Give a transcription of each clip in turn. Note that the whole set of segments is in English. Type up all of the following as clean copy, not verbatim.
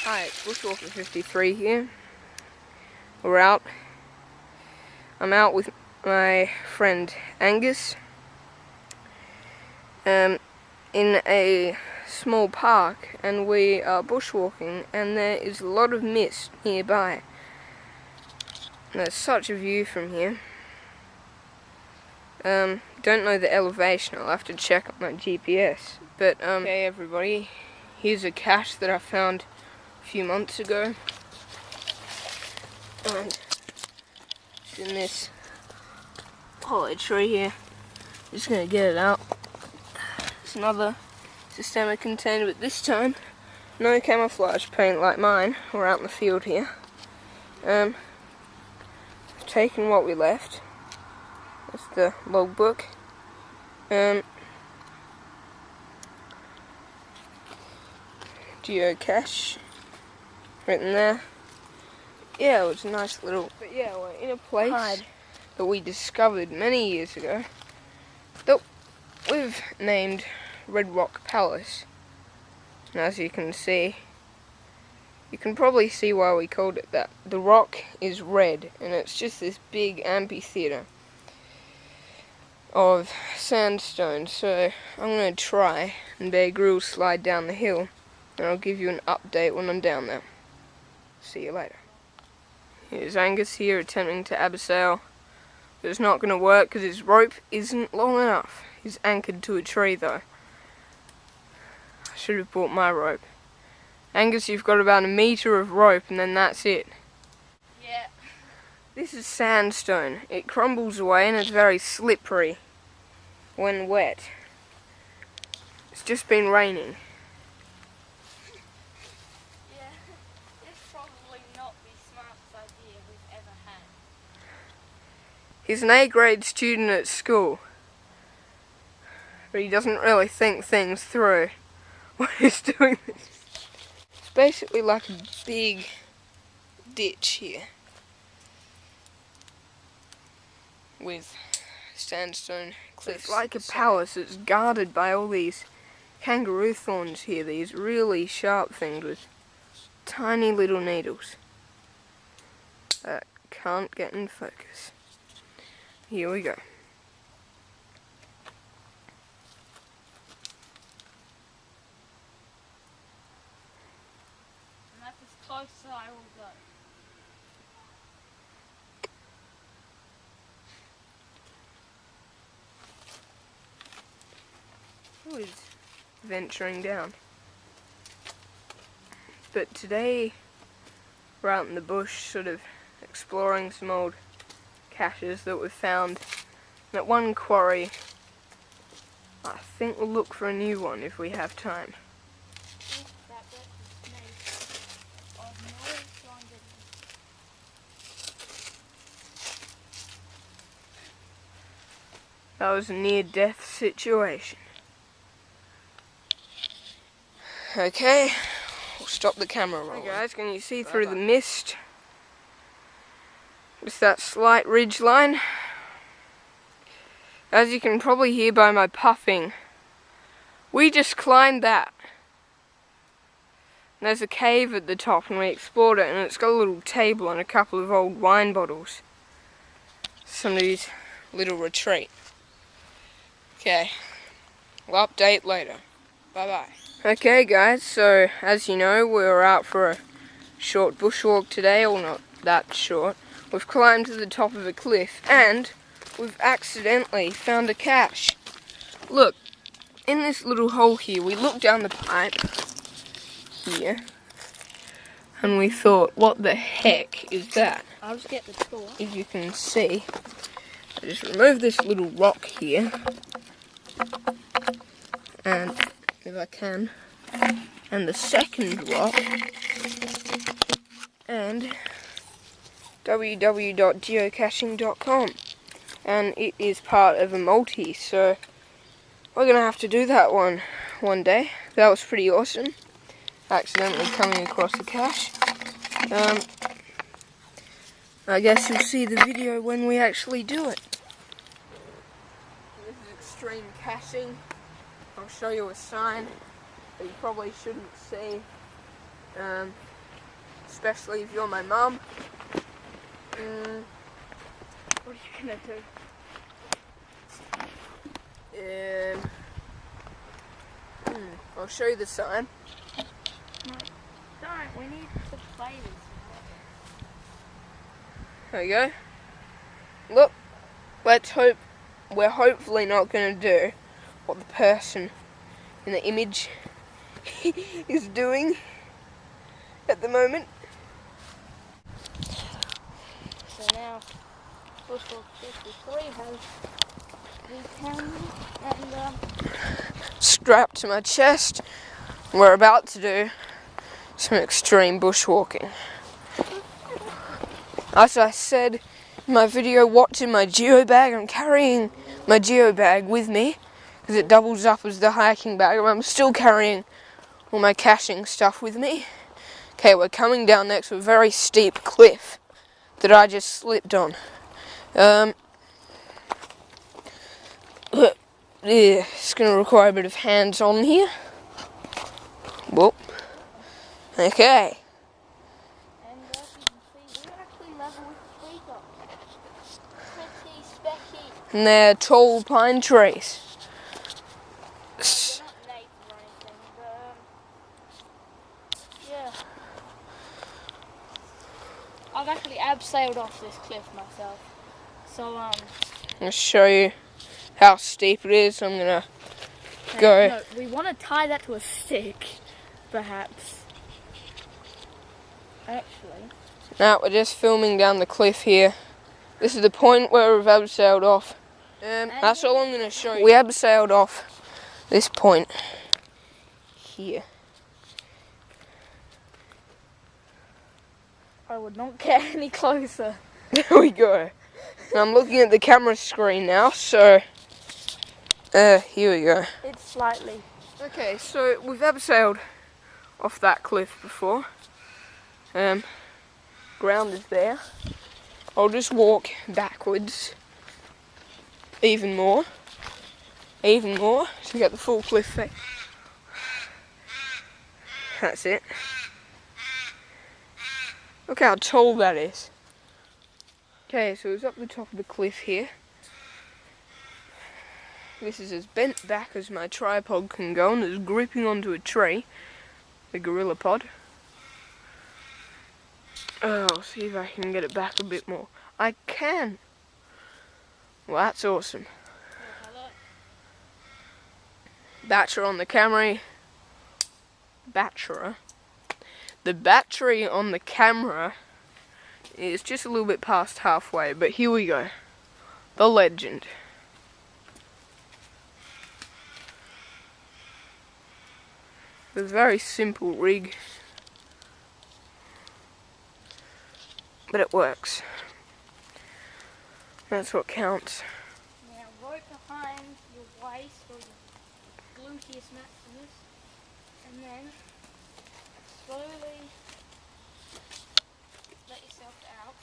Hi, it's Bushwalking 53 here. We're out. I'm out with my friend Angus in a small park, and we are bushwalking, and there is a lot of mist nearby. And there's such a view from here. Don't know the elevation, I'll have to check on my GPS. But okay everybody, here's a cache that I found a few months ago. And it's in this hollow tree here. Just gonna get it out. It's another systemic container, but this time no camouflage paint like mine. We're out in the field here. I've taken what we left. That's the logbook. Geocache written there. Yeah, it was a nice little. But yeah, we're in a place that we discovered many years ago that we've named Red Rock Palace. And as you can see, you can probably see why we called it that. The rock is red, and it's just this big amphitheater of sandstone. So I'm going to try and Bear Grylls slide down the hill, and I'll give you an update when I'm down there. See you later. Here's Angus here attempting to abseil, but it's not going to work because his rope isn't long enough. He's anchored to a tree though. I should have brought my rope. Angus, you've got about 1 meter of rope and then that's it. Yeah. This is sandstone. It crumbles away and it's very slippery when wet. It's just been raining. Yeah, it's probably not the smartest idea we've ever had. He's an A-grade student at school, but he doesn't really think things through when he's doing this. It's basically like a big ditch here with sandstone cliffs. It's like a palace. It's guarded by all these kangaroo thorns here, these really sharp things with tiny little needles that can't get in focus. Here we go. And that's as close as I will go. Who is venturing down? But today we're out in the bush, sort of exploring some old caches that we've found. And at one quarry, I think we'll look for a new one if we have time. That was a near-death situation. Okay, we'll stop the camera rolling. Hey guys, can you see through the mist? Just that slight ridge line. As you can probably hear by my puffing, we just climbed that. And there's a cave at the top and we explored it, and it's got a little table and a couple of old wine bottles. Somebody's little retreat. Okay, we'll update later. Bye bye. Okay guys, so as you know, we were out for a short bushwalk today, or not that short. We've climbed to the top of a cliff and we've accidentally found a cache. Look, in this little hole here, we looked down the pipe here and we thought, what the heck is that? I'll just get the tool. As you can see, I just removed this little rock here, and if I can, and the second rock, and www.geocaching.com, and it is part of a multi, so we're gonna have to do that one day. That was pretty awesome, accidentally coming across a cache. I guess you'll see the video when we actually do it. This is extreme caching. I'll show you a sign that you probably shouldn't see. especially if you're my mum. What are you gonna do? I'll show you the sign. No, don't. We need to play this. There you go. Look, let's hope we're hopefully not going to do what the person in the image is doing at the moment. So now, Bushwalk 53 has these cameras and Strapped to my chest, we're about to do some extreme bushwalking. As I said in my video, what's in my geo bag? I'm carrying my geo bag with me because it doubles up as the hiking bag. I'm still carrying all my caching stuff with me. Okay, we're coming down next to a very steep cliff that I just slipped on. Yeah, it's going to require a bit of hands-on here. Whoop. Okay. as you can see, we're actually level with the treetops. Pretty specky. And they're tall pine trees. They're not native or anything, but yeah. I've actually abseiled off this cliff myself. So I'll show you how steep it is. I'm going to go. No, we want to tie that to a stick, perhaps. Actually. Now we're just filming down the cliff here. This is the point where we've abseiled off. That's all I'm going to show you. We abseiled off this point here. I would not get any closer. There we go. And I'm looking at the camera screen now, so here we go. It's slightly. Okay, so we've abseiled off that cliff before. Ground is there. I'll just walk backwards even more to get the full cliff face. That's it. Look how tall that is. Okay, so it's up the top of the cliff here. This is as bent back as my tripod can go and it's gripping onto a tree, the gorilla pod. I'll see if I can get it back a bit more. I can! Well, that's awesome. Battery on the camera. The battery on the camera is just a little bit past halfway, but here we go. The legend. It's a very simple rig, but it works. That's what counts. Now rope behind your waist or your gluteus maximus, and then slowly let yourself out.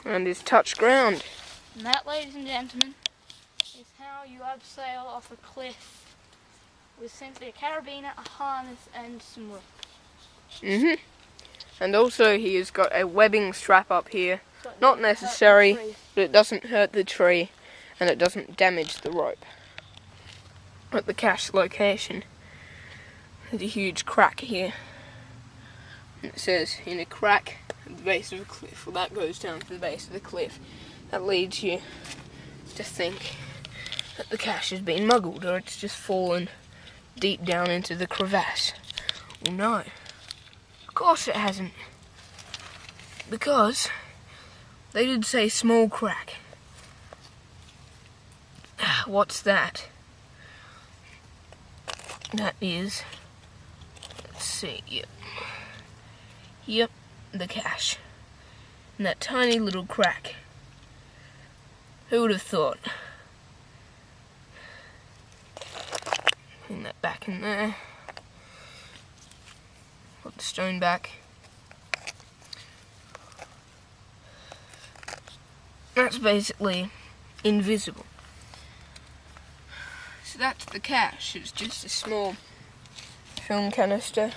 And it's touch ground. And that, ladies and gentlemen, is how you abseil off a cliff with simply a carabiner, a harness, and some rope. And also he has got a webbing strap up here. So it Not doesn't hurt the necessary, tree. but it doesn't hurt the tree and it doesn't damage the rope. At the cache location, there's a huge crack here. And it says, in a crack at the base of a cliff. Well, that goes down to the base of the cliff. That leads you to think that the cache has been muggled or it's just fallen deep down into the crevasse. Well, no. Of course it hasn't. Because they did say small crack. What's that? That is, let's see, yep, the cache. And that tiny little crack. Who would have thought? Putting that back in there. Put the stone back. That's basically invisible. So that's the cache. It's just a small film canister.